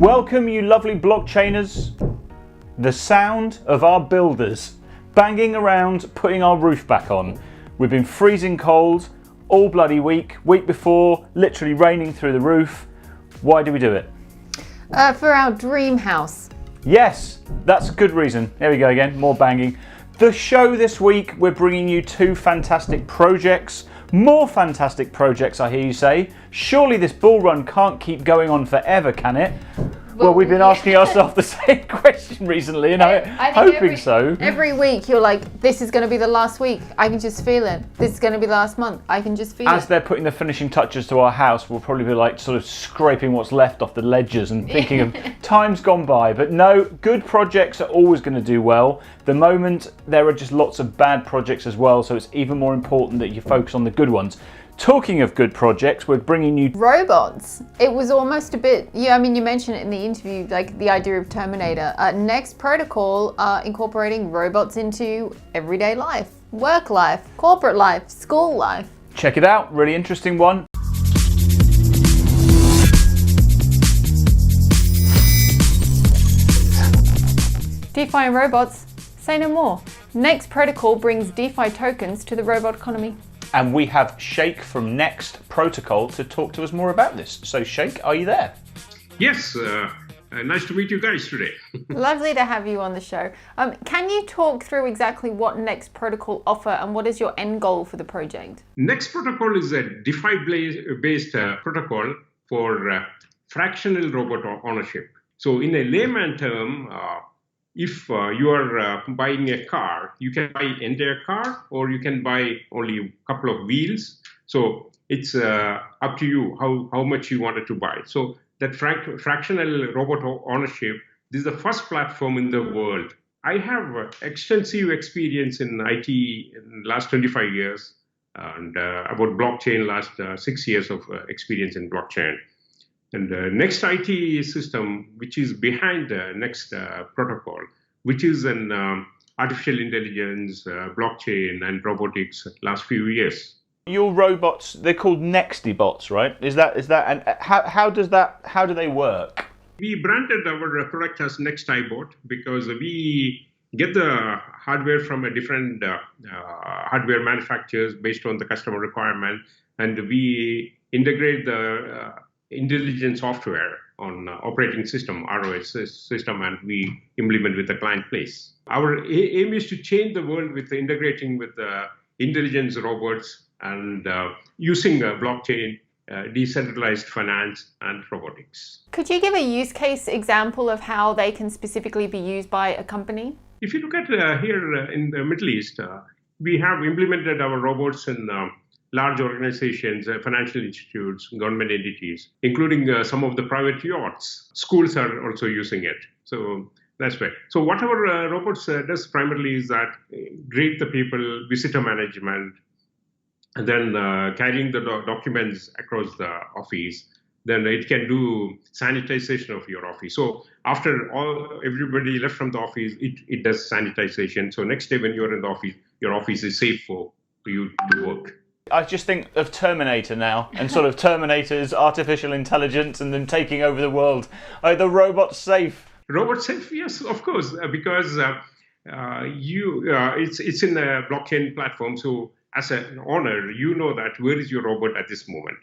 Welcome, you lovely blockchainers. The sound of our builders banging around putting our roof back on. We've been freezing cold all bloody week before, literally raining through the roof. Why do we do it? For our dream house. Yes, that's a good reason. There we go again, more banging. The show this week, we're bringing you two fantastic projects. More fantastic projects, I hear you say. Surely this bull run can't keep going on forever, can it? Well, we've been asking ourselves the same question recently, and I'm hoping so. Every week you're like, this is going to be the last week. I can just feel it. This is going to be the last month. I can just feel it. As they're putting the finishing touches to our house, we'll probably be like sort of scraping what's left off the ledgers and thinking of times gone by. But no, good projects are always going to do well. The moment there are just lots of bad projects as well, so it's even more important that you focus on the good ones. Talking of good projects, we're bringing you robots. It was almost a bit, you mentioned it in the interview, like the idea of Terminator. NextProtocol incorporating robots into everyday life, work life, corporate life, school life. Check it out, really interesting one. DeFi and robots, say no more. NextProtocol brings DeFi tokens to the robot economy. And we have Shaik from NextProtocol to talk to us more about this. So Shaik, are you there? Yes, nice to meet you guys today. Lovely to have you on the show. Can you talk through exactly what NextProtocol offer and what is your end goal for the project? NextProtocol is a DeFi-based protocol for fractional robot ownership. So in a layman term, if you are buying a car, you can buy entire car or you can buy only a couple of wheels. So it's up to you how much you wanted to buy. So that fractional robot ownership, this is the first platform in the world. I have extensive experience in IT in the last 25 years and about blockchain last 6 years of experience in blockchain. And the Next IT system, which is behind the Next Protocol, which is an artificial intelligence, blockchain, and robotics last few years. Your robots, they're called Nextibots, right? Is that and how do they work? We branded our product as NextIBot because we get the hardware from a different hardware manufacturers based on the customer requirement, and we integrate the intelligent software on operating system, ROS system, and we implement with the client place. Our aim is to change the world with integrating with intelligence robots and using blockchain, decentralized finance, and robotics. Could you give a use case example of how they can specifically be used by a company? If you look at here in the Middle East, we have implemented our robots in large organizations, financial institutes, government entities, including some of the private yachts. Schools are also using it. So that's right. So what our robots does primarily is that greet the people, visitor management, and then carrying the documents across the office. Then it can do sanitization of your office. So after everybody left from the office, it does sanitization. So next day when you're in the office, your office is safe for you to work. I just think of Terminator now, and sort of Terminator's artificial intelligence and them taking over the world. Are the robots safe? Robots safe? Yes, of course, because it's in a blockchain platform. So as an owner, you know that where is your robot at this moment,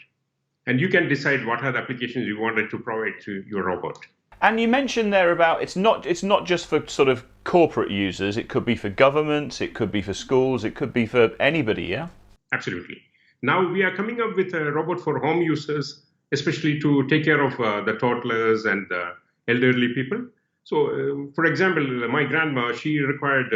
and you can decide what are the applications you wanted to provide to your robot. And you mentioned there about it's not just for sort of corporate users. It could be for governments. It could be for schools. It could be for anybody. Yeah. Absolutely. Now we are coming up with a robot for home users, especially to take care of the toddlers and the elderly people. So, for example, my grandma, she required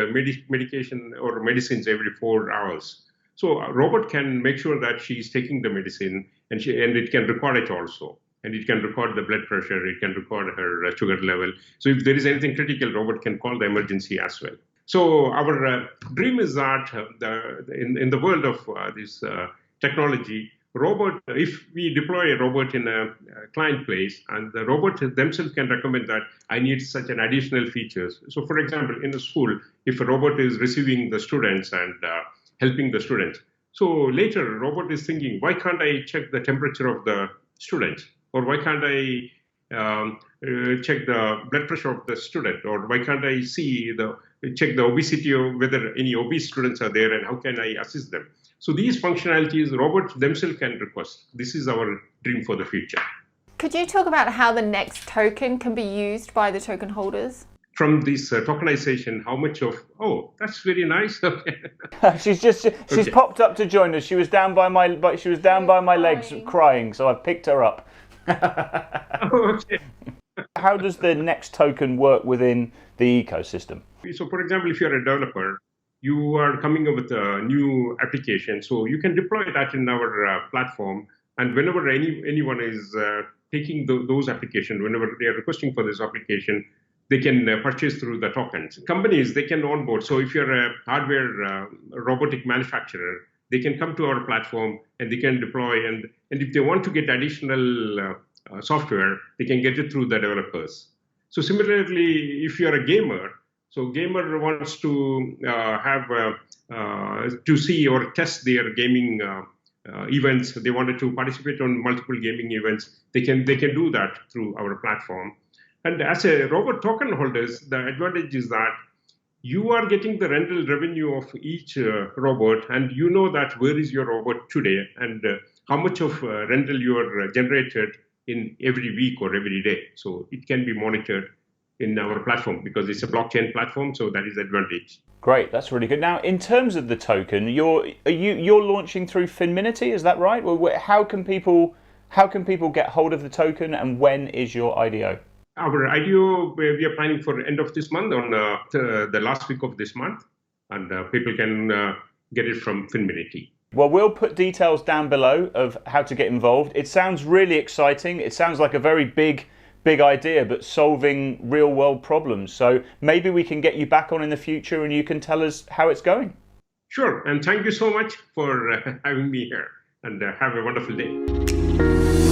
medication or medicines every 4 hours. So a robot can make sure that she's taking the medicine and it can record it also. And it can record the blood pressure, it can record her sugar level. So if there is anything critical, robot can call the emergency as well. So our dream is that in the world of this technology, if we deploy a robot in a client place and the robot themselves can recommend that I need such an additional features. So for example, in a school, if a robot is receiving the students and helping the students, so later robot is thinking, why can't I check the temperature of the students? Or why can't I check the blood pressure of the student, or why can't I check the obesity of whether any obese students are there, and how can I assist them? So these functionalities, robots themselves can request. This is our dream for the future. Could you talk about how the Next token can be used by the token holders? From this tokenization, how much of, oh, that's very nice. she's popped up to join us. She was down by my legs crying, so I picked her up. Okay. How does the Next token work within the ecosystem? So, for example, if you're a developer, you are coming up with a new application, so you can deploy that in our platform. And whenever anyone is taking those applications, whenever they are requesting for this application, they can purchase through the tokens. Companies, they can onboard. So if you're a hardware robotic manufacturer, they can come to our platform and they can deploy. And if they want to get additional software, they can get it through the developers. So similarly, if you're a gamer, so gamer wants to to see or test their gaming events. They wanted to participate on multiple gaming events. They can do that through our platform. And as a robot token holders, the advantage is that you are getting the rental revenue of each robot, and you know that where is your robot today and how much of rental you are generated in every week or every day. So it can be monitored in our platform because it's a blockchain platform, so that is the advantage. Great, that's really good. Now, in terms of the token, you're launching through Finminity, is that right? How can people get hold of the token, and when is your IDO? Our IDO, we are planning for end of this month, on the last week of this month, and people can get it from Finminity. Well, we'll put details down below of how to get involved. It sounds really exciting. It sounds like a very big idea, but solving real world problems. So maybe we can get you back on in the future and you can tell us how it's going. Sure, and thank you so much for having me here, and have a wonderful day.